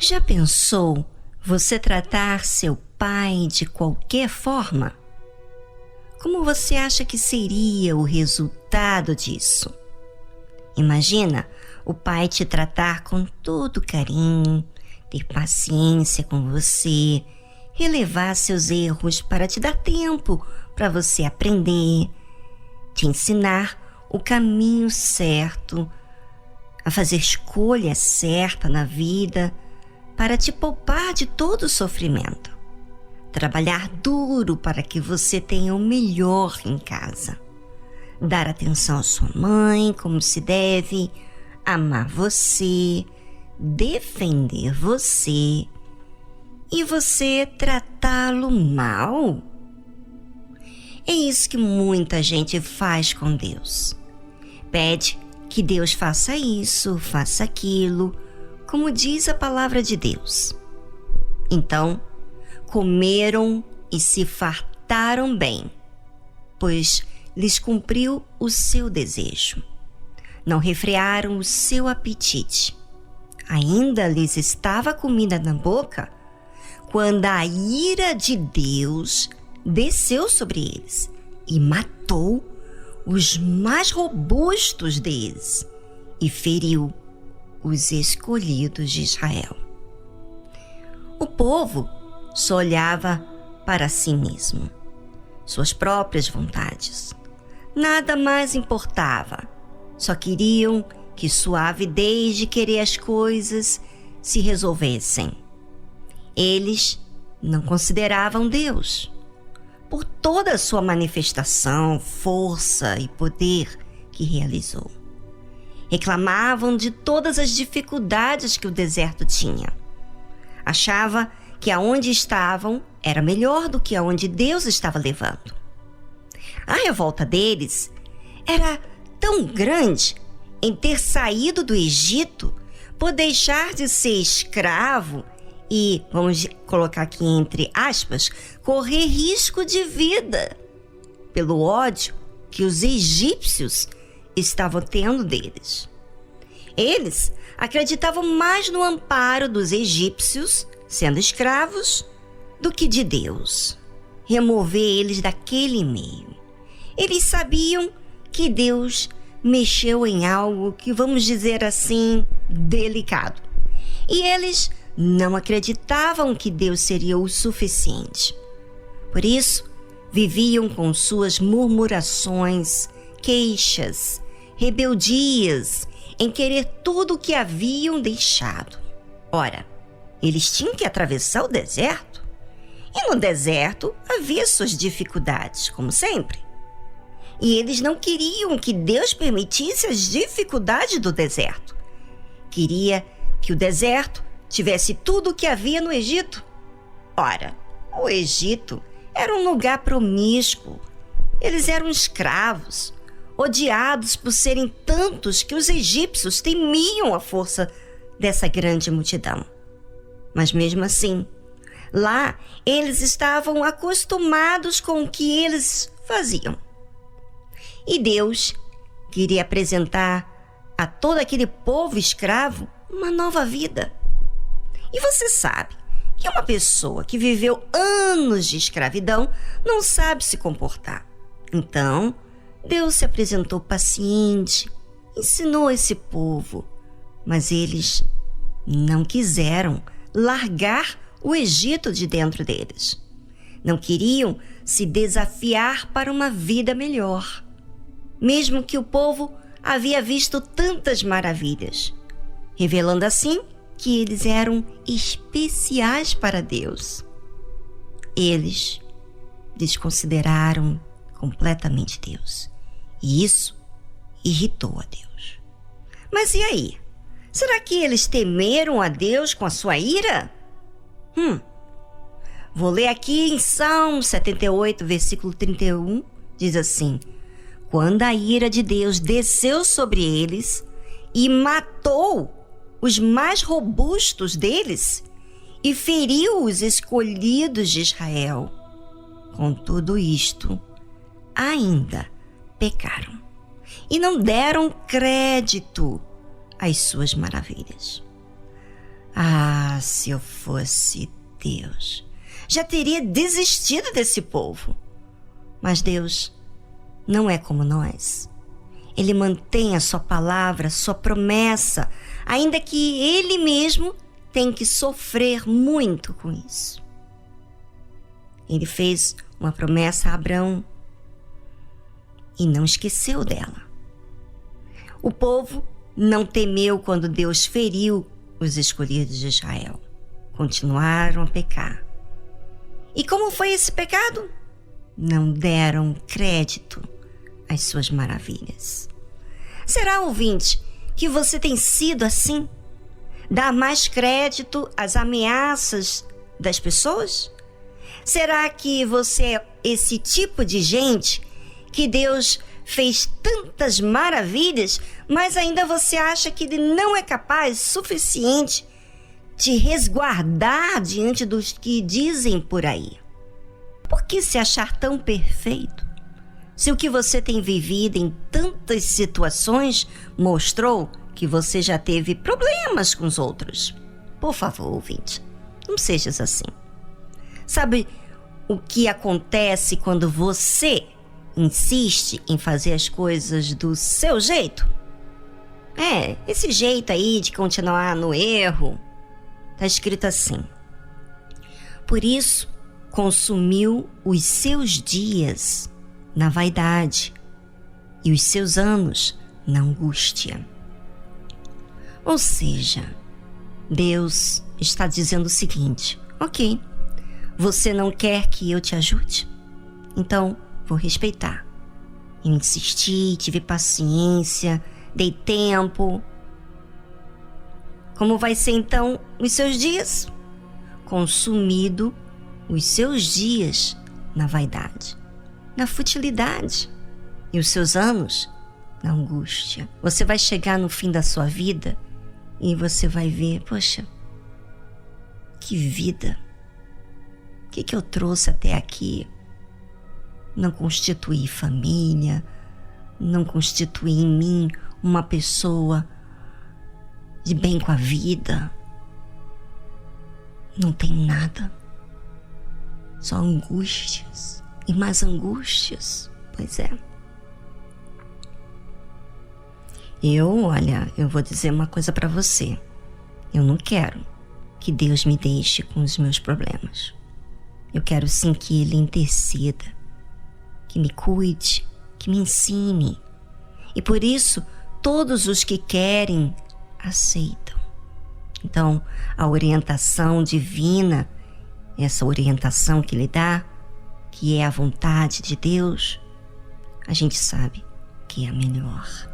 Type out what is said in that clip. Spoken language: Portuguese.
Já pensou você tratar seu pai de qualquer forma? Como você acha que seria o resultado disso? Imagina o pai te tratar com todo carinho, ter paciência com você, relevar seus erros para te dar tempo para você aprender, te ensinar o caminho certo, a fazer escolha certa na vida, para te poupar de todo o sofrimento. Trabalhar duro para que você tenha o melhor em casa. Dar atenção à sua mãe como se deve, amar você, defender você e você tratá-lo mal? É isso que muita gente faz com Deus. Pede que Deus faça isso, faça aquilo, como diz a palavra de Deus. Então, comeram e se fartaram bem, pois lhes cumpriu o seu desejo. Não refrearam o seu apetite. Ainda lhes estava comida na boca, quando a ira de Deus desceu sobre eles e matou os mais robustos deles e feriu os escolhidos de Israel. O povo só olhava para si mesmo, suas próprias vontades. Nada mais importava. Só queriam que sua avidez de querer as coisas se resolvessem. Eles não consideravam Deus, por toda a sua manifestação, força e poder que realizou. Reclamavam de todas as dificuldades que o deserto tinha. Achava que aonde estavam era melhor do que aonde Deus estava levando. A revolta deles era tão grande em ter saído do Egito, por deixar de ser escravo e, vamos colocar aqui entre aspas, correr risco de vida pelo ódio que os egípcios estavam tendo deles. Eles acreditavam mais no amparo dos egípcios, sendo escravos, do que de Deus. Remover eles daquele meio. Eles sabiam que Deus mexeu em algo que, vamos dizer assim, delicado. E eles não acreditavam que Deus seria o suficiente. Por isso, viviam com suas murmurações, queixas, rebeldias, em querer tudo o que haviam deixado. Ora, eles tinham que atravessar o deserto. E no deserto havia suas dificuldades, como sempre. E eles não queriam que Deus permitisse as dificuldades do deserto. Queria que o deserto tivesse tudo o que havia no Egito. Ora, o Egito era um lugar promíscuo. Eles eram escravos, odiados por serem tantos que os egípcios temiam a força dessa grande multidão. Mas mesmo assim, lá eles estavam acostumados com o que eles faziam. E Deus queria apresentar a todo aquele povo escravo uma nova vida. E você sabe que uma pessoa que viveu anos de escravidão não sabe se comportar. Então, Deus se apresentou paciente, ensinou esse povo, mas eles não quiseram largar o Egito de dentro deles. Não queriam se desafiar para uma vida melhor, mesmo que o povo havia visto tantas maravilhas, revelando assim que eles eram especiais para Deus. Eles desconsideraram completamente Deus, e isso irritou a Deus. Mas e aí? Será que eles temeram a Deus com a sua ira? Vou ler aqui em Salmo 78, versículo 31, diz assim: quando a ira de Deus desceu sobre eles e matou os mais robustos deles e feriu os escolhidos de Israel, com tudo isto, ainda pecaram e não deram crédito às suas maravilhas. Ah, se eu fosse Deus, já teria desistido desse povo. Mas Deus não é como nós. Ele mantém a sua palavra, a sua promessa, ainda que ele mesmo tenha que sofrer muito com isso. Ele fez uma promessa a Abraão e não esqueceu dela. O povo não temeu quando Deus feriu os escolhidos de Israel. Continuaram a pecar. E como foi esse pecado? Não deram crédito às suas maravilhas. Será, ouvinte, que você tem sido assim? Dar mais crédito às ameaças das pessoas? Será que você é esse tipo de gente que Deus fez tantas maravilhas, mas ainda você acha que Ele não é capaz suficiente de resguardar diante dos que dizem por aí? Por que se achar tão perfeito? Se o que você tem vivido em tantas situações mostrou que você já teve problemas com os outros. Por favor, ouvinte, não sejas assim. Sabe o que acontece quando você insiste em fazer as coisas do seu jeito? Esse jeito aí de continuar no erro. Tá escrito assim: por isso consumiu os seus dias na vaidade e os seus anos na angústia. Ou seja, Deus está dizendo o seguinte: ok, você não quer que eu te ajude? Então vou respeitar. Eu insisti, tive paciência, dei tempo. Como vai ser então os seus dias? Consumido os seus dias na vaidade, na futilidade, e os seus anos na angústia. Você vai chegar no fim da sua vida e você vai ver, poxa, que vida, o que eu trouxe até aqui? Não constituí família, não constituí em mim uma pessoa de bem com a vida. Não tenho nada, só angústias e mais angústias. Pois é. Eu vou dizer uma coisa para você. Eu não quero que Deus me deixe com os meus problemas. Eu quero sim que Ele interceda, que me cuide, que me ensine. E por isso, todos os que querem, aceitam. Então, a orientação divina, essa orientação que Ele dá, que é a vontade de Deus, a gente sabe que é a melhor.